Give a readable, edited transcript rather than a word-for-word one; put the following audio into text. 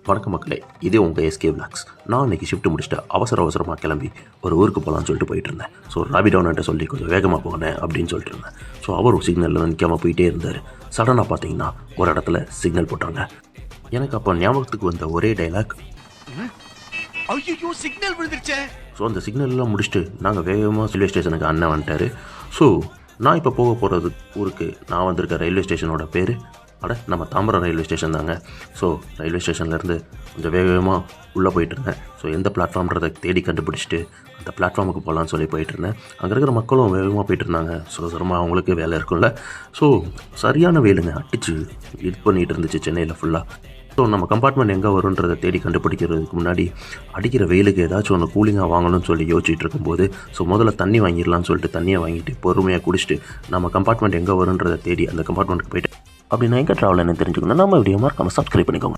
வணக்கம் மக்களே, இதே உங்கள் எஸ்கே விளாக்ஸ். நான் இன்றைக்கி ஷிஃப்ட் முடிச்சுட்டு அவசரமாக கிளம்பி ஒரு ஊருக்கு போகலான்னு சொல்லிட்டு போயிட்டு இருந்தேன். ஸோ ராபிடவுன்கிட்ட சொல்லி கொஞ்சம் வேகமாக போனேன் அப்படின்னு சொல்லிட்டு இருந்தேன். ஸோ அவர் சிக்னலில் நிற்காமல் போயிட்டே இருந்தார். சடனாக பார்த்தீங்கன்னா ஒரு இடத்துல சிக்னல் போட்டாங்க. எனக்கு அப்போ ஞாபகத்துக்கு வந்த ஒரே டைலாக், ஐயோ சிக்னல் விழுந்துருச்சே. ஸோ அந்த சிக்னல்லாம் முடிச்சுட்டு நாங்கள் வேகமாக ரயில்வே ஸ்டேஷனுக்கு அண்ணன் வந்துட்டார். ஸோ நான் இப்போ போக போகிறது ஊருக்கு நான் வந்திருக்க ரயில்வே ஸ்டேஷனோட பேர் நம்ம தாம்பரம் ரயில்வே ஸ்டேஷன் தாங்க. ஸோ ரயில்வே ஸ்டேஷன்லேருந்து கொஞ்சம் வேகமாக உள்ளே போயிட்டுருந்தேன். ஸோ எந்த பிளாட்ஃபார்ம்ன்றதை தேடி கண்டுபிடிச்சிட்டு அந்த பிளாட்ஃபார்முக்கு போகலான்னு சொல்லி போயிட்டுருந்தேன். அங்கே இருக்கிற மக்களும் வேகமாக போயிட்டு இருந்தாங்க. சுரமாக அவங்களுக்கு வேலை இருக்கும்ல. ஸோ சரியான வேலுங்க, அடிச்சு இது பண்ணிகிட்டு இருந்துச்சு சென்னையில் ஃபுல்லாக. ஸோ நம்ம கம்பார்ட்மெண்ட் எங்கே வரும்ன்றதை தேடி கண்டுபிடிக்கிறதுக்கு முன்னாடி அடிக்கிற வெயிலுக்கு ஏதாச்சும் ஒன்று கூலிங்காக வாங்கணும்னு சொல்லி யோசிச்சுட்டு இருக்கும்போது, ஸோ முதல்ல தண்ணி வாங்கிடலான்னு சொல்லிட்டு தண்ணியை வாங்கிட்டு பொறுமையாக குடிச்சிட்டு நம்ம கம்பார்ட்மெண்ட் எங்கே வரும்ன்றதை தேடி அந்த கம்பார்ட்மெண்ட்டுக்கு போயிட்டு அப்படி நான் எங்கே ட்ராவல் என்ன தெரிஞ்சுக்கணும் நம்ம வீடியோ மறக்காமல் சப்ஸ்கிரைப் பண்ணிக்கோங்க.